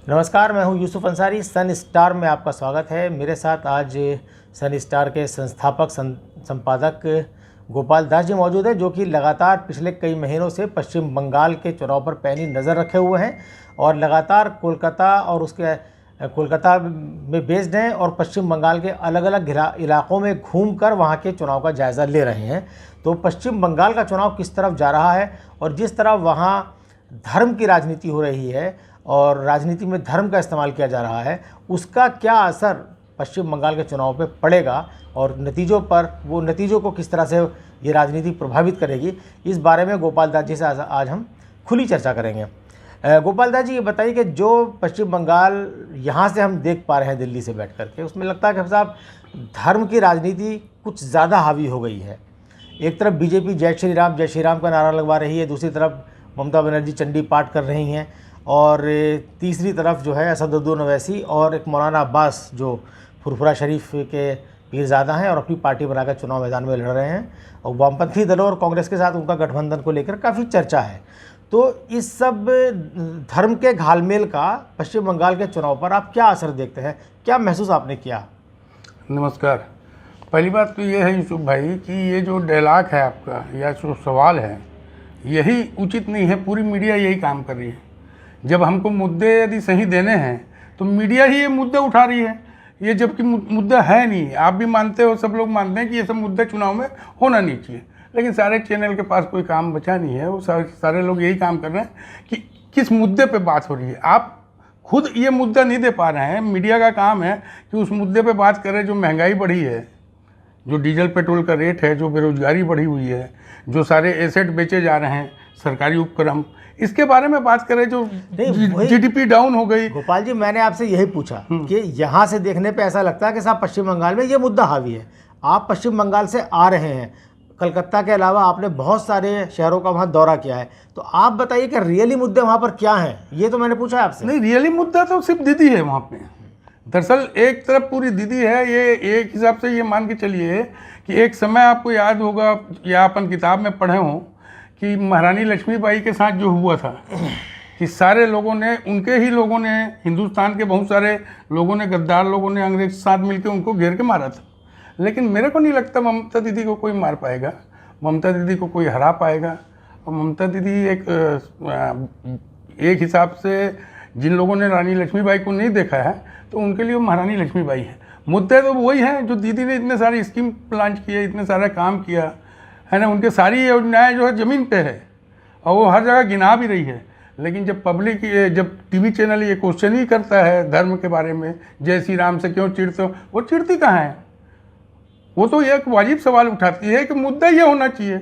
नमस्कार, मैं हूं यूसुफ अंसारी। सन स्टार में आपका स्वागत है। मेरे साथ आज सन स्टार के संस्थापक संपादक गोपाल दास जी मौजूद हैं, जो कि लगातार पिछले कई महीनों से पश्चिम बंगाल के चुनाव पर पैनी नज़र रखे हुए हैं और लगातार कोलकाता में बेस्ड हैं और पश्चिम बंगाल के अलग अलग इलाकों में घूमकर वहां के चुनाव का जायज़ा ले रहे हैं। तो पश्चिम बंगाल का चुनाव किस तरफ जा रहा है और जिस तरह वहाँ धर्म की राजनीति हो रही है और राजनीति में धर्म का इस्तेमाल किया जा रहा है, उसका क्या असर पश्चिम बंगाल के चुनाव पे पड़ेगा और नतीजों को किस तरह से ये राजनीति प्रभावित करेगी, इस बारे में गोपाल दास जी से आज हम खुली चर्चा करेंगे। गोपाल दास जी, ये बताइए कि जो पश्चिम बंगाल यहाँ से हम देख पा रहे हैं दिल्ली से बैठ करके, उसमें लगता है कि साहब धर्म की राजनीति कुछ ज़्यादा हावी हो गई है। एक तरफ बीजेपी जय श्री राम का नारा लगवा रही है, दूसरी तरफ ममता बनर्जी चंडी पाठ कर रही हैं और तीसरी तरफ जो है असदुद्दीन ओवैसी और एक मौलाना अब्बास जो फुरफुरा शरीफ के पीरजादा हैं और अपनी पार्टी बनाकर चुनाव मैदान में लड़ रहे हैं और वामपंथी दलों और कांग्रेस के साथ उनका गठबंधन को लेकर काफ़ी चर्चा है। तो इस सब धर्म के घालमेल का पश्चिम बंगाल के चुनाव पर आप क्या असर देखते हैं, क्या महसूस आपने किया? नमस्कार। पहली बात तो ये है यूसुफ भाई कि ये जो डायलॉग है आपका या जो सवाल है, यही उचित नहीं है। पूरी मीडिया यही काम कर रही है। जब हमको मुद्दे यदि सही देने हैं तो मीडिया ही ये मुद्दे उठा रही है, ये जबकि मुद्दा है नहीं। आप भी मानते हो, सब लोग मानते हैं कि ये सब मुद्दे चुनाव में होना नहीं चाहिए, लेकिन सारे चैनल के पास कोई काम बचा नहीं है। वो सारे लोग यही काम कर रहे हैं कि किस मुद्दे पे बात हो रही है। आप खुद ये मुद्दा नहीं दे पा रहे हैं। मीडिया का काम है कि उस मुद्दे पे बात करें जो महंगाई बढ़ी है, जो डीजल पेट्रोल का रेट है, जो बेरोजगारी बढ़ी हुई है, जो सारे एसेट बेचे जा रहे हैं, सरकारी उपक्रम, इसके बारे में बात करें। जो जीडीपी डाउन हो गई। गोपाल जी, मैंने आपसे यही पूछा कि यहाँ से देखने पे ऐसा लगता है कि साहब पश्चिम बंगाल में ये मुद्दा हावी है। आप पश्चिम बंगाल से आ रहे हैं, कलकत्ता के अलावा आपने बहुत सारे शहरों का वहाँ दौरा किया है, तो आप बताइए कि रियली मुद्दे वहाँ पर क्या हैं? ये तो मैंने पूछा आपसे। नहीं, रियली मुद्दा तो सिर्फ दीदी है वहाँ पे। दरअसल एक तरफ पूरी दीदी है। ये एक हिसाब से ये मान के चलिए कि एक समय आपको याद होगा या अपन किताब में पढ़े हों कि महारानी लक्ष्मीबाई के साथ जो हुआ था कि सारे लोगों ने, उनके ही लोगों ने, हिंदुस्तान के बहुत सारे लोगों ने, गद्दार लोगों ने अंग्रेज के साथ मिलकर उनको घेर के मारा था। लेकिन मेरे को नहीं लगता ममता दीदी को कोई मार पाएगा, ममता दीदी को कोई हरा पाएगा। और ममता दीदी एक हिसाब से जिन लोगों ने रानी लक्ष्मीबाई को नहीं देखा है तो उनके लिए वो महारानी लक्ष्मीबाई है। मुद्दे तो वही हैं जो दीदी ने इतने सारी स्कीम लॉन्च किए, इतने सारा काम किया है ना। उनके सारी योजनाएं जो है ज़मीन पे है और वो हर जगह गिना भी रही है। लेकिन जब टीवी चैनल ये क्वेश्चन ही करता है धर्म के बारे में, जय श्री राम से क्यों चिढ़ते हो, वो चिढ़ती कहाँ है? वो तो एक वाजिब सवाल उठाती है कि मुद्दा ये होना चाहिए,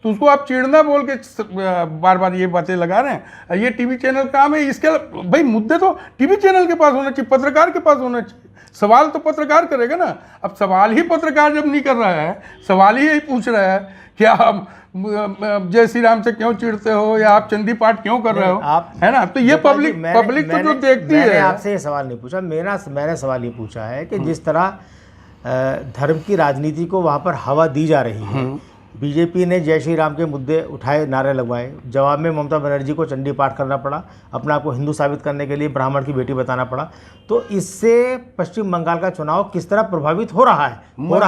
तो उसको आप चिढ़ना बोल के बार बार ये बातें लगा रहे हैं। ये टीवी चैनल काम है। इसके भाई मुद्दे तो टीवी चैनल के पास होना चाहिए, पत्रकार के पास होना चाहिए। सवाल तो पत्रकार करेगा ना। अब सवाल ही पत्रकार जब नहीं कर रहा है, सवाल ही यही पूछ रहा है कि आप जय श्री राम से क्यों चिढ़ते हो या आप चंडी पाठ क्यों कर रहे हो, आप है ना। तो ये पब्लिक तो जो देखती है। मैंने आपसे ये सवाल नहीं पूछा, मैंने सवाल ये पूछा है कि जिस तरह धर्म की राजनीति को वहाँ पर हवा दी जा रही है, बीजेपी ने जय श्री राम के मुद्दे उठाए, नारे लगवाए, जवाब में ममता बनर्जी को चंडी पाठ करना पड़ा, अपने आप को हिंदू साबित करने के लिए ब्राह्मण की बेटी बताना पड़ा। तो इससे पश्चिम बंगाल का चुनाव किस तरह प्रभावित हो रहा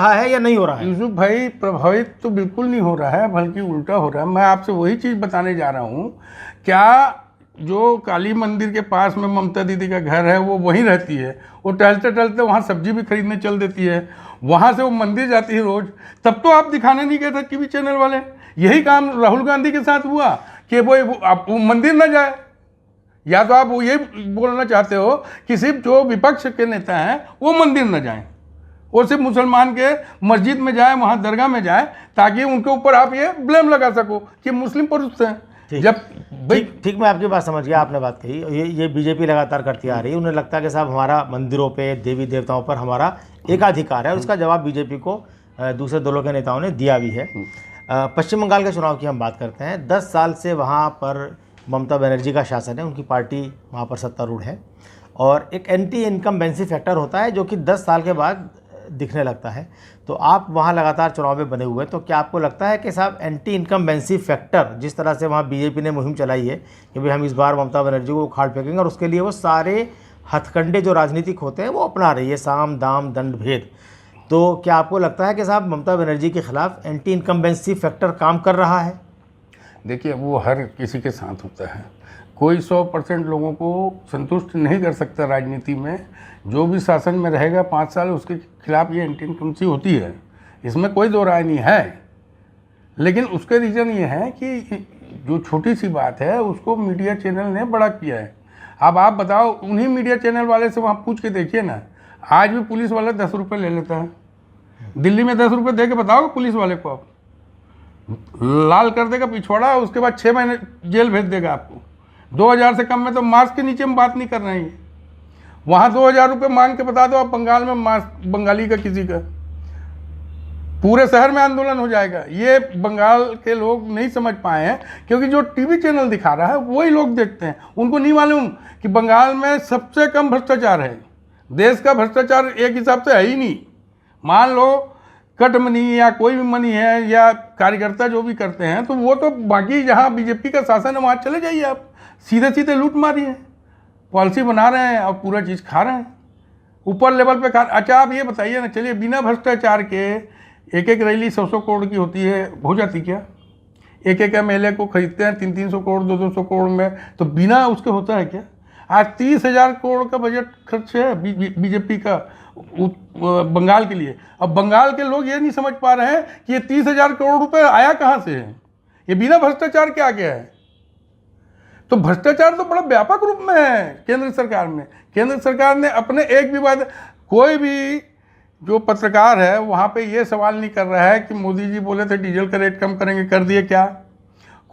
है या नहीं हो रहा है? यूसुफ भाई, प्रभावित तो बिल्कुल नहीं हो रहा है, बल्कि उल्टा हो रहा है। मैं आपसे वही चीज़ बताने जा रहा हूँ। क्या जो काली मंदिर के पास में ममता दीदी का घर है, वो वहीं रहती है, वो टहलते टहलते वहाँ सब्जी भी खरीदने चल देती है, वहाँ से वो मंदिर जाती है रोज। तब तो आप दिखाने नहीं गए थे टीवी चैनल वाले। यही काम राहुल गांधी के साथ हुआ कि वो मंदिर न जाए। या तो आप वो ये बोलना चाहते हो कि सिर्फ जो विपक्ष के नेता हैं वो मंदिर न जाएं और सिर्फ मुसलमान के मस्जिद में जाए, वहाँ दरगाह में जाए, ताकि उनके ऊपर आप ये ब्लेम लगा सको कि मुस्लिम पुरुष हैं। जब ठीक, मैं आपकी बात समझ गया। आपने बात कही, ये बीजेपी लगातार करती आ रही है। उन्हें लगता है कि साहब हमारा मंदिरों पे, देवी देवताओं पर हमारा एकाधिकार है और उसका जवाब बीजेपी को दूसरे दलों के नेताओं ने दिया भी है। पश्चिम बंगाल के चुनाव की हम बात करते हैं। 10 साल से वहाँ पर ममता बनर्जी का शासन है, उनकी पार्टी वहाँ पर सत्तारूढ़ है और एक एंटी इनकम्बेंसी फैक्टर होता है जो कि 10 साल के बाद दिखने लगता है। तो आप वहाँ लगातार चुनाव में बने हुए हैं, तो क्या आपको लगता है कि साहब एंटी इनकम्बेंसी फैक्टर, जिस तरह से वहाँ बीजेपी ने मुहिम चलाई है कि भाई हम इस बार ममता बनर्जी को उखाड़ फेंकेंगे, और उसके लिए वो सारे हथकंडे जो राजनीतिक होते हैं वो अपना रही है, साम दाम दंड भेद, तो क्या आपको लगता है कि साहब ममता बनर्जी के खिलाफ एंटी इनकम्बेंसी फैक्टर काम कर रहा है? देखिए, वो हर किसी के साथ होता है, कोई 100% लोगों को संतुष्ट नहीं कर सकता राजनीति में। जो भी शासन में रहेगा 5 साल, उसके खिलाफ ये एंटी इनकम्बेंसी होती है, इसमें कोई दो राय नहीं है। लेकिन उसके रीज़न ये है कि जो छोटी सी बात है उसको मीडिया चैनल ने बड़ा किया है। अब आप बताओ, उन्हीं मीडिया चैनल वाले से वहाँ पूछ के देखिए ना, आज भी पुलिस वाला 10 रुपये ले लेता है। दिल्ली में 10 रुपये दे के बताओ पुलिस वाले को, आप लाल कर देगा पिछवाड़ा, उसके बाद 6 महीने जेल भेज देगा आपको। 2000 से कम में तो मास्क के नीचे में बात नहीं कर रहे हैं। वहाँ 2000 रुपये मांग के बता दो आप बंगाल में मास्क, बंगाली का किसी का, पूरे शहर में आंदोलन हो जाएगा। ये बंगाल के लोग नहीं समझ पाए हैं, क्योंकि जो टीवी चैनल दिखा रहा है वही लोग देखते हैं। उनको नहीं मालूम कि बंगाल में सबसे कम भ्रष्टाचार है। देश का भ्रष्टाचार एक हिसाब से है ही नहीं। मान लो कट मनी या कोई भी मनी है या कार्यकर्ता जो भी करते हैं, तो वो तो बाकी जहाँ बीजेपी का शासन है वहाँ चले जाइए, आप सीधे सीधे लूट मारी है, पॉलिसी बना रहे हैं और पूरा चीज़ खा रहे हैं, ऊपर लेवल पे खा। अच्छा आप ये बताइए ना, चलिए बिना भ्रष्टाचार के एक रैली 100 करोड़ की होती है, हो जाती क्या? एक MLA को खरीदते हैं 300 करोड़ 200 करोड़ में, तो बिना उसके होता है क्या? आज 30,000 करोड़ का बजट खर्च है बीजेपी का बंगाल के लिए। अब बंगाल के लोग ये नहीं समझ पा रहे हैं कि ये 30,000 करोड़ रुपए आया कहाँ से है, ये बिना भ्रष्टाचार के आ गया है। तो भ्रष्टाचार तो बड़ा व्यापक रूप में है केंद्र सरकार में। केंद्र सरकार ने अपने एक भी बात, कोई भी जो पत्रकार है वहाँ पे ये सवाल नहीं कर रहा है कि मोदी जी बोले थे डीजल का रेट कम करेंगे, कर दिए क्या?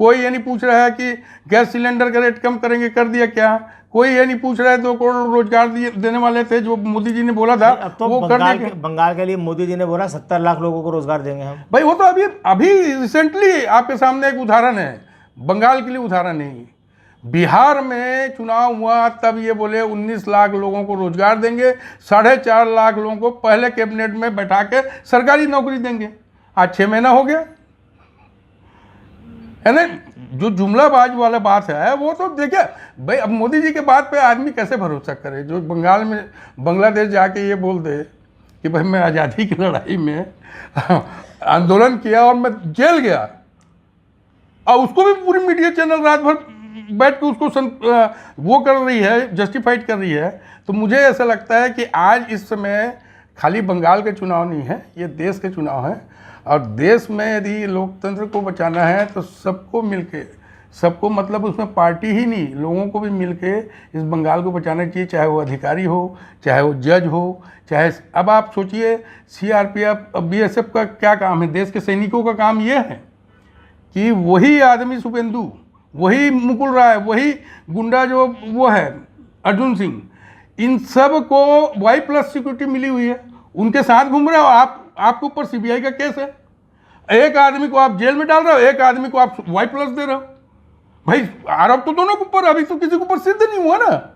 कोई ये नहीं पूछ रहा है कि गैस सिलेंडर का रेट कम करेंगे, कर दिया क्या? कोई ये नहीं पूछ रहा है 2 करोड़ रोजगार देने वाले थे जो मोदी जी ने बोला था, अब तो वो बंगाल के लिए मोदी जी ने बोला 70 लाख लोगों को रोजगार देंगे हम। भाई वो तो अभी रिसेंटली आपके सामने एक उदाहरण है, बंगाल के लिए उदाहरण नहीं। बिहार में चुनाव हुआ तब ये बोले 19 लाख लोगों को रोजगार देंगे, 4.5 लाख लोगों को पहले कैबिनेट में बैठा के सरकारी नौकरी देंगे। आज 6 महीना हो गया है ना। जो जुमलाबाज वाला बात है वो तो देखिए भाई, अब मोदी जी के बात पे आदमी कैसे भरोसा करे, जो बंगाल में बांग्लादेश जाके ये बोल दे कि भाई मैं आज़ादी की लड़ाई में आंदोलन किया और मैं जेल गया, और उसको भी पूरी मीडिया चैनल रात भर बैठ के उसको वो कर रही है, जस्टिफाइड कर रही है। तो मुझे ऐसा लगता है कि आज इस समय खाली बंगाल के चुनाव नहीं है, ये देश के चुनाव है। और देश में यदि लोकतंत्र को बचाना है तो सबको मिलके, सबको मतलब उसमें पार्टी ही नहीं, लोगों को भी मिलके इस बंगाल को बचाना चाहिए। चाहे वो अधिकारी हो, चाहे वो जज हो, चाहे अब आप सोचिए CRPF BSF का क्या काम है, देश के सैनिकों का काम ये है कि वही आदमी शुभेंदु, वही मुकुल राय, वही गुंडा जो वो है अर्जुन सिंह, इन सब को Y+ सिक्योरिटी मिली हुई है, उनके साथ घूम रहे हो आप। आपके ऊपर CBI का केस है, एक आदमी को आप जेल में डाल रहे हो, एक आदमी को आप Y+ दे रहे हो। भाई आरोप तो दोनों के ऊपर, अभी तो किसी के ऊपर सिद्ध नहीं हुआ ना।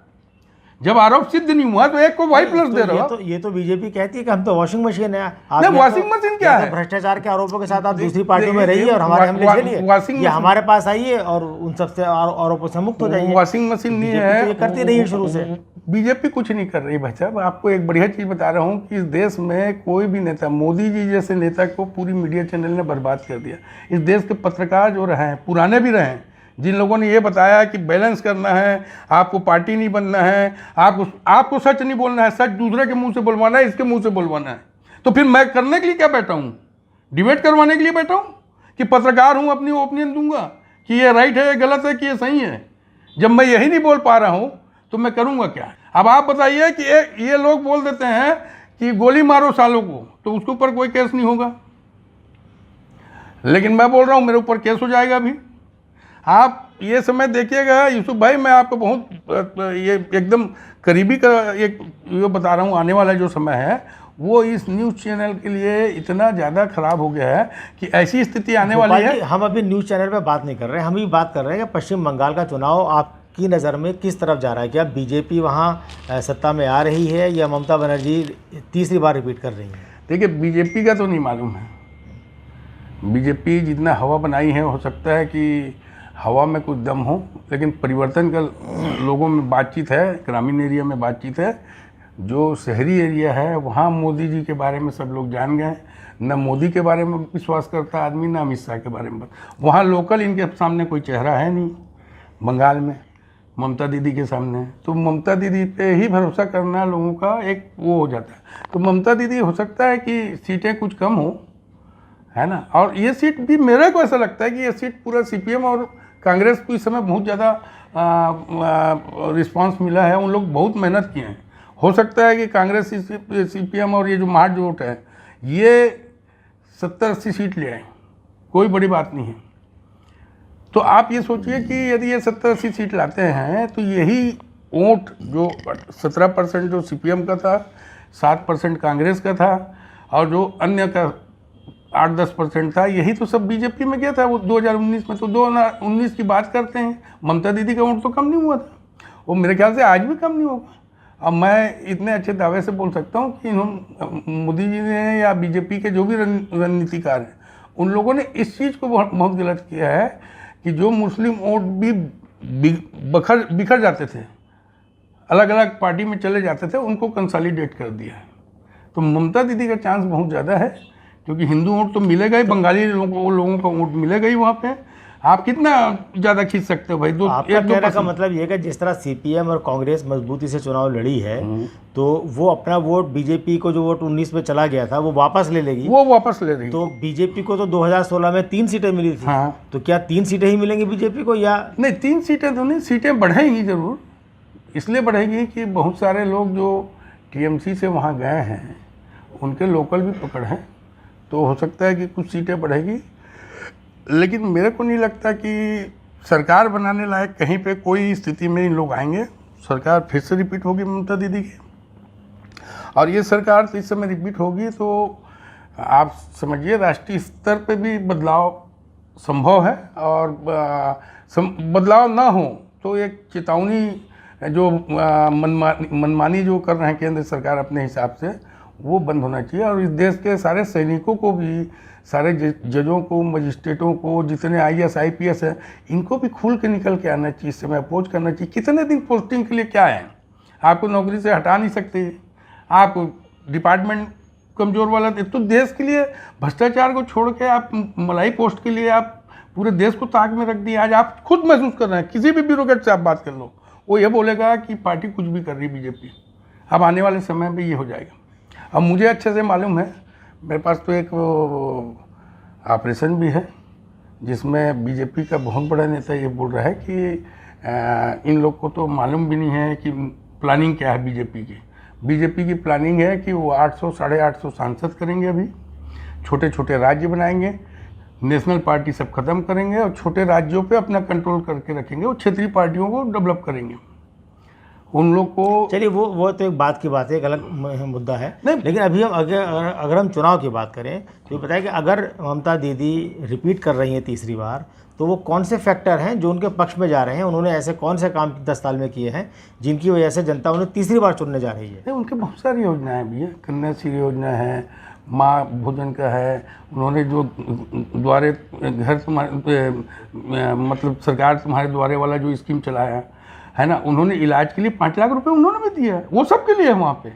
जब आरोप सिद्ध नहीं हुआ तो एक को Y+ दे रहे हो। ये तो बीजेपी कहती है कि हम तो वॉशिंग मशीन है। नहीं, वॉशिंग मशीन क्या है? भ्रष्टाचार के आरोपों के साथ आप दूसरी पार्टियों में रहिए और हमारे हमले झेलिए, या हमारे पास आइए और उन सबसे आरोपों से मुक्त हो जाइए। वॉशिंग मशीन नहीं है, ये करती रही है शुरू से। बीजेपी कुछ नहीं कर रही भाई साहब। आपको एक बढ़िया चीज़ बता रहा हूँ कि इस देश में कोई भी नेता, मोदी जी जैसे नेता को पूरी मीडिया चैनल ने बर्बाद कर दिया। इस देश के पत्रकार जो रहे हैं, पुराने भी रहे हैं, जिन लोगों ने ये बताया कि बैलेंस करना है, आपको पार्टी नहीं बनना है, आपको सच नहीं बोलना है, सच दूसरे के मुंह से बुलवाना है, इसके मुंह से बुलवाना है, तो फिर मैं करने के लिए क्या बैठा हूँ? डिबेट करवाने के लिए बैठा हूँ कि पत्रकार हूँ, अपनी ओपिनियन दूंगा कि ये राइट है, ये गलत है, कि ये सही है। जब मैं यही नहीं बोल पा रहा हूँ तो मैं करूँगा क्या? अब आप बताइए कि ये लोग बोल देते हैं कि गोली मारो सालों को, तो उसके ऊपर कोई केस नहीं होगा, लेकिन मैं बोल रहा हूँ मेरे ऊपर केस हो जाएगा। अभी आप ये समय देखिएगा यूसुफ भाई, मैं आपको बहुत ये एकदम करीबी का एक ये बता रहा हूँ, आने वाला जो समय है वो इस न्यूज़ चैनल के लिए इतना ज़्यादा ख़राब हो गया है कि ऐसी स्थिति आने वाली है। हम अभी न्यूज़ चैनल पे बात नहीं कर रहे हैं, हम भी बात कर रहे हैं कि पश्चिम बंगाल का चुनाव आपकी नज़र में किस तरफ जा रहा है? क्या बीजेपी वहाँ सत्ता में आ रही है या ममता बनर्जी तीसरी बार रिपीट कर रही है? देखिए बीजेपी का तो नहीं मालूम है। बीजेपी जितना हवा बनाई है, हो सकता है कि हवा में कुछ दम हो, लेकिन परिवर्तन का लोगों में बातचीत है, ग्रामीण एरिया में बातचीत है। जो शहरी एरिया है वहाँ मोदी जी के बारे में सब लोग जान गए। न मोदी के बारे में विश्वास करता आदमी, न अमित शाह के बारे में। वहाँ लोकल इनके सामने कोई चेहरा है नहीं। बंगाल में ममता दीदी के सामने, तो ममता दीदी पे ही भरोसा करना लोगों का एक वो हो जाता है। तो ममता दीदी हो सकता है कि सीटें कुछ कम हो, है ना। और ये सीट भी मेरे को ऐसा लगता है कि ये सीट पूरा सीपीएम और कांग्रेस को इस समय बहुत ज़्यादा रिस्पांस मिला है। उन लोग बहुत मेहनत किए हैं। हो सकता है कि कांग्रेस सीपीएम और ये जो महाजोट है ये 70-80 सीट ले आए, कोई बड़ी बात नहीं है। तो आप ये सोचिए कि यदि ये 70-80 सीट लाते हैं तो यही वोट जो 17% जो सीपीएम का था, 7% कांग्रेस का था और जो अन्य का 8-10% था, यही तो सब बीजेपी में गया था वो 2019 में। तो 2019 की बात करते हैं, ममता दीदी का वोट तो कम नहीं हुआ था, वो मेरे ख्याल से आज भी कम नहीं होगा। अब मैं इतने अच्छे दावे से बोल सकता हूँ कि मोदी जी ने या बीजेपी के जो भी रणनीतिकार हैं, उन लोगों ने इस चीज़ को बहुत गलत किया है कि जो मुस्लिम वोट भी बिखर जाते थे, अलग अलग पार्टी में चले जाते थे, उनको कंसोलिडेट कर दिया है। तो ममता दीदी का चांस बहुत ज़्यादा है, क्योंकि हिंदू वोट तो मिलेगा ही, बंगाली लोगों का वोट मिलेगा ही वहाँ पे। आप कितना ज़्यादा खींच सकते हो भाई? आपका कहने का मतलब ये है कि जिस तरह सीपीएम और कांग्रेस मजबूती से चुनाव लड़ी है, तो वो अपना वोट बीजेपी को जो वोट 19 में चला गया था वो वापस ले लेगी। वो वापस ले लेगी। तो बीजेपी को तो 2016 में 3 सीटें मिली थी। हाँ। तो क्या 3 सीटें ही मिलेंगी बीजेपी को या नहीं? 3 सीटें तो नहीं, सीटें बढ़ेंगी जरूर। इसलिए बढ़ेगी कि बहुत सारे लोग जो टीएमसी से वहाँ गए हैं उनके लोकल भी पकड़ हैं, तो हो सकता है कि कुछ सीटें बढ़ेगी। लेकिन मेरे को नहीं लगता कि सरकार बनाने लायक कहीं पे कोई स्थिति में इन लोग आएंगे। सरकार फिर से रिपीट होगी ममता दीदी की, और ये सरकार इस समय रिपीट होगी तो आप समझिए राष्ट्रीय स्तर पे भी बदलाव संभव है। और बदलाव ना हो तो एक चेतावनी जो मनमानी जो कर रहे हैं केंद्र सरकार अपने हिसाब से, वो बंद होना चाहिए। और इस देश के सारे सैनिकों को भी, सारे जजों को, मजिस्ट्रेटों को, जितने IAS IPS हैं, इनको भी खुल के निकल के आना चाहिए, समय अपोज करना चाहिए। कितने दिन पोस्टिंग के लिए क्या है? आपको नौकरी से हटा नहीं सकते, आप डिपार्टमेंट कमज़ोर वाला तो देश के लिए भ्रष्टाचार को छोड़ के आप मलाई पोस्ट के लिए आप पूरे देश को ताक में रख दिए। आज आप खुद महसूस कर रहे हैं, किसी भी ब्यूरोक्रेट से आप बात कर लो, वो ये बोलेगा कि पार्टी कुछ भी कर रही बीजेपी। अब आने वाले समय में ये हो जाएगा। अब मुझे अच्छे से मालूम है, मेरे पास तो एक ऑपरेशन भी है जिसमें बीजेपी का बहुत बड़ा नेता ये बोल रहा है कि इन लोग को तो मालूम भी नहीं है कि प्लानिंग क्या है बीजेपी की। बीजेपी की प्लानिंग है कि वो 800-850 सांसद करेंगे, अभी छोटे छोटे राज्य बनाएंगे, नेशनल पार्टी सब खत्म करेंगे और छोटे राज्यों पे अपना कंट्रोल करके रखेंगे, वो क्षेत्रीय पार्टियों को डेवलप करेंगे। उन लोग को चलिए वो तो एक बात की बात है, एक अलग मुद्दा है। लेकिन अभी हम अगर हम चुनाव की बात करें तो ये बताएं कि अगर ममता दीदी रिपीट कर रही हैं तीसरी बार, तो वो कौन से फैक्टर हैं जो उनके पक्ष में जा रहे हैं? उन्होंने ऐसे कौन से काम 10 साल में किए हैं जिनकी वजह से जनता उन्हें तीसरी बार चुनने जा रही है? उनके बहुत सारी योजनाएं भी है, कन्याश्री योजना है, माँ भोजन का है। उन्होंने जो द्वारे घर तुम्हारे मतलब सरकार तुम्हारे द्वारे वाला जो स्कीम चलाया है ना, उन्होंने इलाज के लिए 5 लाख रुपए उन्होंने भी दिया है, वो सबके लिए है वहाँ पे।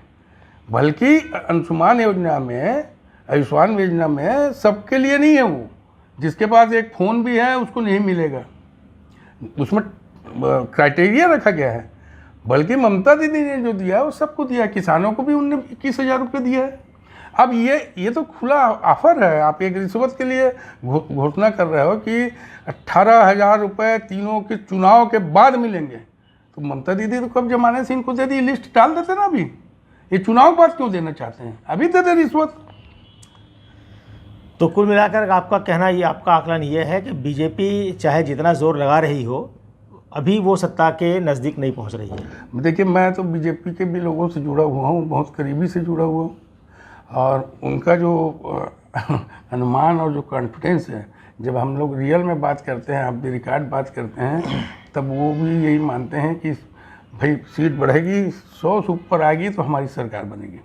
बल्कि अंशुमान योजना में, आयुष्मान योजना में सबके लिए नहीं है। वो जिसके पास एक फ़ोन भी है उसको नहीं मिलेगा, उसमें क्राइटेरिया रखा गया है। बल्कि ममता दीदी ने जो दिया वो सबको दिया। किसानों को भी उनने 21,000 रुपये दिया है। अब ये तो खुला ऑफर है। आप एक रिश्वत के लिए घोषणा कर रहे हो कि 18,000 रुपये तीनों के चुनाव के बाद मिलेंगे। तो ममता दीदी तो कब जमाने से इनको दे दी, लिस्ट डाल देते ना। अभी ये चुनाव के बाद क्यों देना चाहते हैं? अभी दे दे रिश्वत। तो कुल मिलाकर आपका कहना, ये आपका आकलन ये है कि बीजेपी चाहे जितना जोर लगा रही हो, अभी वो सत्ता के नज़दीक नहीं पहुंच रही है। देखिए, मैं तो बीजेपी के भी लोगों से जुड़ा हुआ हूँ, बहुत करीबी से जुड़ा हुआ हूँ, और उनका जो अनुमान और जो कॉन्फिडेंस है, जब हम लोग रियल में बात करते हैं, आप भी रिकॉर्ड बात करते हैं, तब वो भी यही मानते हैं कि भाई सीट बढ़ेगी, 100 से ऊपर आएगी तो हमारी सरकार बनेगी।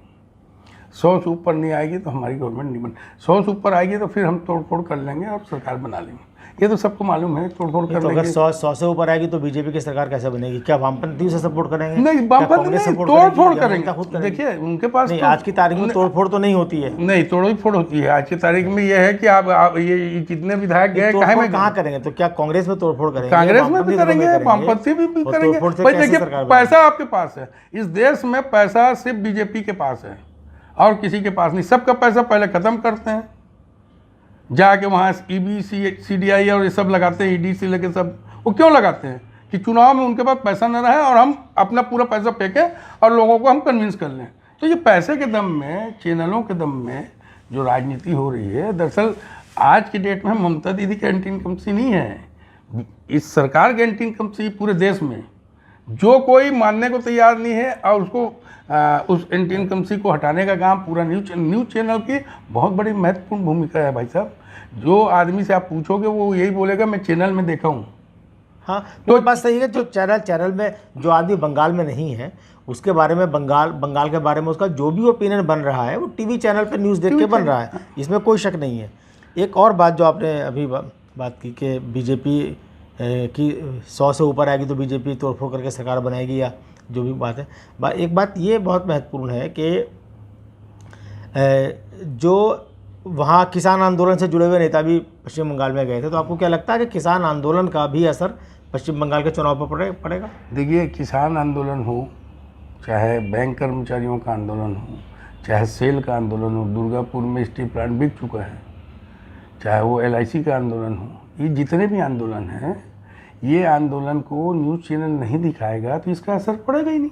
100 से ऊपर नहीं आएगी तो हमारी गवर्नमेंट नहीं बन 100 से ऊपर आएगी तो फिर हम तोड़ फोड़ कर लेंगे और सरकार बना लेंगे। ये तो सबको मालूम है, तोड़ फोड़ कर तो लेंगे। अगर 100 से ऊपर आएगी तो बीजेपी की सरकार कैसे बनेगी? क्या वामपंथी से सपोर्ट करेंगे? नहीं, वामपंथी नहीं, तोड़ फोड़ करेंगे। देखिए उनके पास नहीं, आज की तारीख में तोड़ फोड़ तो नहीं होती है। नहीं, तोड़ फोड़ होती है। आज की तारीख में ये है कि आप ये जितने विधायक गए कहाँ करेंगे? तो क्या कांग्रेस में तोड़ फोड़ करेंगे? कांग्रेस में भी करेंगे, वामपंथी भी करेंगे। भाई देखिए, पैसा आपके पास है, इस देश में पैसा सिर्फ बीजेपी के पास है और किसी के पास नहीं। सबका पैसा पहले खत्म करते हैं, जाके वहाँ EB CDI और ये सब लगाते हैं, ED से लेके सब। वो क्यों लगाते हैं? कि चुनाव में उनके पास पैसा न रहे और हम अपना पूरा पैसा फेंकें और लोगों को हम कन्विंस कर लें। तो ये पैसे के दम में, चैनलों के दम में जो राजनीति हो रही है, दरअसल आज की डेट में ममता दीदी की एंटी इनकम सी नहीं है, इस सरकार की एंटी इनकम सी पूरे देश में। जो कोई मानने को तैयार नहीं है और उसको उस एंटी इनकम सी को हटाने का काम पूरा न्यूज़ चैनल की बहुत बड़ी महत्वपूर्ण भूमिका है भाई साहब। जो आदमी से आप पूछोगे वो यही बोलेगा मैं चैनल में देखा हूँ। हाँ, तो बात सही है। जो चैनल में जो आदमी बंगाल में नहीं है उसके बारे में, बंगाल के बारे में उसका जो भी ओपिनियन बन रहा है वो टीवी चैनल पे न्यूज़ देख के बन रहा है, इसमें कोई शक नहीं है। एक और बात जो आपने अभी बात की कि बीजेपी की 100 से ऊपर आएगी तो बीजेपी तोड़फोड़ करके सरकार बनाएगी, या जो भी बात है। एक बात ये बहुत महत्वपूर्ण है कि जो वहाँ किसान आंदोलन से जुड़े हुए नेता भी पश्चिम बंगाल में गए थे, तो आपको क्या लगता है कि किसान आंदोलन का भी असर पश्चिम बंगाल के चुनाव पर पड़ेगा? देखिए, किसान आंदोलन हो, चाहे बैंक कर्मचारियों का आंदोलन हो, चाहे सेल का आंदोलन हो, दुर्गापुर में स्टील प्लांट बिक चुका है, चाहे वो LIC का आंदोलन हो, ये जितने भी आंदोलन हैं, ये आंदोलन को न्यूज़ चैनल नहीं दिखाएगा तो इसका असर पड़ेगा ही नहीं।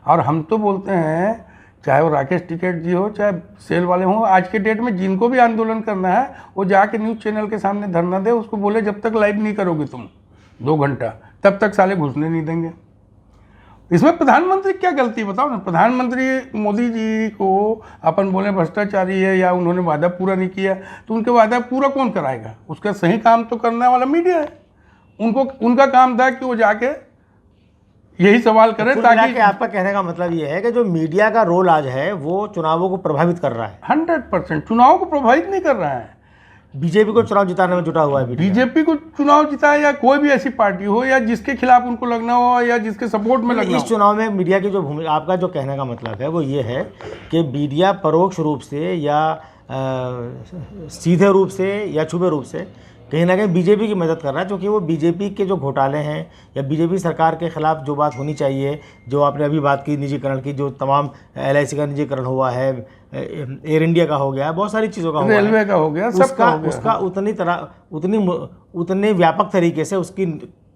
और हम तो बोलते हैं, चाहे वो राकेश टिकैत जी हो, चाहे सेल वाले हों, आज के डेट में जिनको भी आंदोलन करना है वो जाके न्यूज़ चैनल के सामने धरना दे, उसको बोले जब तक लाइव नहीं करोगे तुम 2 घंटा, तब तक साले घुसने नहीं देंगे। इसमें प्रधानमंत्री क्या गलती बताओ ना? प्रधानमंत्री मोदी जी को अपन बोले भ्रष्टाचारी है या उन्होंने वादा पूरा नहीं किया, तो उनके वादा पूरा कौन कराएगा? उसका सही काम तो करने वाला मीडिया है। उनका काम था कि वो जाके यही सवाल करें, ताकि आपका कहने का मतलब ये है कि जो मीडिया का रोल आज है वो चुनावों को प्रभावित कर रहा है। 100% चुनाव को प्रभावित नहीं कर रहा है। बीजेपी को चुनाव जिताने में जुटा हुआ है। बीजेपी को चुनाव जिताए या कोई भी ऐसी पार्टी हो या जिसके खिलाफ उनको लगना हो या जिसके सपोर्ट में लगना हो। इस चुनाव में मीडिया की जो भूमिका, आपका जो कहने का मतलब है वो ये है कि मीडिया परोक्ष रूप से या सीधे रूप से या छुपे रूप से कहीं ना कहीं बीजेपी की मदद कर रहा है, क्योंकि वो बीजेपी के जो घोटाले हैं या बीजेपी सरकार के खिलाफ जो बात होनी चाहिए, जो आपने अभी बात की निजीकरण की, जो तमाम LIC का निजीकरण हुआ है, एयर इंडिया का हो गया, बहुत सारी चीज़ों का, रेलवे का हो गया, सबका उसका उतनी व्यापक तरीके से उसकी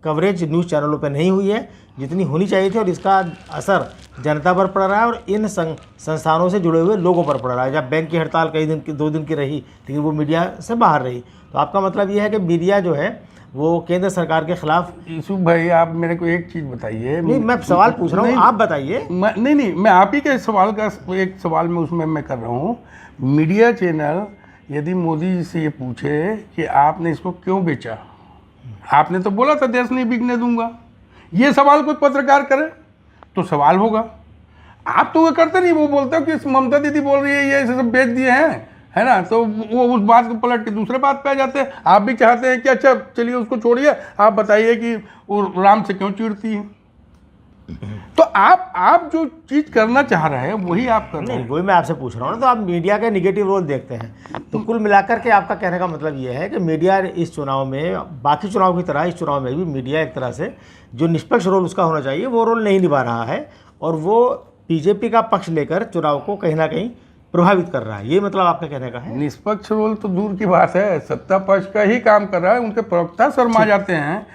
कवरेज न्यूज़ चैनलों पर नहीं हुई है जितनी होनी चाहिए थी, और इसका असर जनता पर पड़ रहा है और इन संस्थानों से जुड़े हुए लोगों पर पड़ रहा है। जब बैंक की हड़ताल कई दिन की 2 दिन की रही, लेकिन वो मीडिया से बाहर रही, तो आपका मतलब ये है कि मीडिया जो है वो केंद्र सरकार के खिलाफ। यूसुफ भाई, आप मेरे को एक चीज़ बताइए। नहीं, मैं सवाल पूछ रहा हूँ, आप बताइए। नहीं, मैं आप ही के सवाल का एक सवाल में उसमें मैं कर रहा हूँ। मीडिया चैनल यदि मोदी जी से ये पूछे कि आपने इसको क्यों बेचा, आपने तो बोला था देश नहीं बिकने दूंगा, ये सवाल कोई पत्रकार करे तो सवाल होगा। आप तो वो करते नहीं, वो बोलते हो कि ममता दीदी बोल रही है ये सब बेच दिए हैं, है ना, तो वो उस बात को पलट के दूसरे बात पे आ जाते हैं। आप भी चाहते हैं कि अच्छा चलिए उसको छोड़िए, आप बताइए कि वो राम से क्यों चिढ़ती है। तो आप जो चीज़ करना चाह रहे हैं वही आप कर रहे हैं। वही मैं आपसे पूछ रहा हूँ ना, तो आप मीडिया का निगेटिव रोल देखते हैं। तो कुल मिलाकर के आपका कहने का मतलब ये है कि मीडिया इस चुनाव में, बाकी चुनाव की तरह इस चुनाव में भी मीडिया एक तरह से जो निष्पक्ष रोल उसका होना चाहिए वो रोल नहीं निभा रहा है, और वो बीजेपी का पक्ष लेकर चुनाव को कहीं ना कहीं प्रभावित कर रहा है। ये मतलब आपका कहने का है? निष्पक्ष रोल तो दूर की बात है, सत्ता पक्ष का ही काम कर रहा है। उनके प्रवक्ता शर्मा जाते हैं,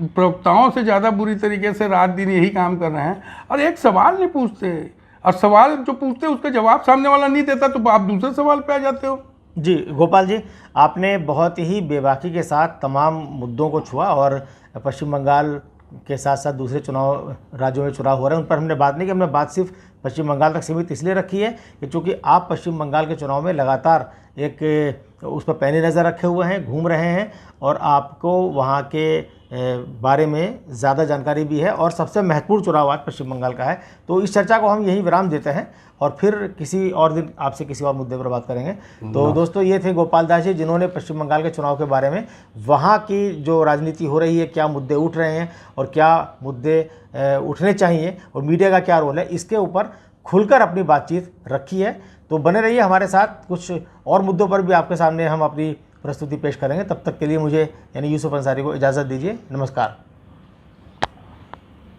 प्रवक्ताओं से ज़्यादा बुरी तरीके से रात दिन यही काम कर रहे हैं, और एक सवाल नहीं पूछते, और सवाल जो पूछते उसका जवाब सामने वाला नहीं देता तो आप दूसरे सवाल पे आ जाते हो। जी गोपाल जी, आपने बहुत ही बेबाकी के साथ तमाम मुद्दों को छुआ, और पश्चिम बंगाल के साथ साथ दूसरे चुनाव राज्यों में चुनाव हो रहे हैं उन पर हमने बात नहीं की। हमने बात सिर्फ पश्चिम बंगाल तक सीमित इसलिए रखी है कि चूँकि आप पश्चिम बंगाल के चुनाव में लगातार एक उस पर पैनी नज़र रखे हुए हैं, घूम रहे हैं और आपको वहाँ के बारे में ज़्यादा जानकारी भी है और सबसे महत्वपूर्ण चुनाव आज पश्चिम बंगाल का है। तो इस चर्चा को हम यहीं विराम देते हैं और फिर किसी और दिन आपसे किसी और मुद्दे पर बात करेंगे। तो दोस्तों, ये थे गोपाल दास जी, जिन्होंने पश्चिम बंगाल के चुनाव के बारे में, वहाँ की जो राजनीति हो रही है, क्या मुद्दे उठ रहे हैं और क्या मुद्दे उठने चाहिए और मीडिया का क्या रोल है, इसके ऊपर खुलकर अपनी बातचीत रखी है। तो बने रहिए हमारे साथ, कुछ और मुद्दों पर भी आपके सामने हम अपनी प्रस्तुति पेश करेंगे। तब तक के लिए मुझे यानी यूसुफ अंसारी को इजाज़त दीजिए। नमस्कार।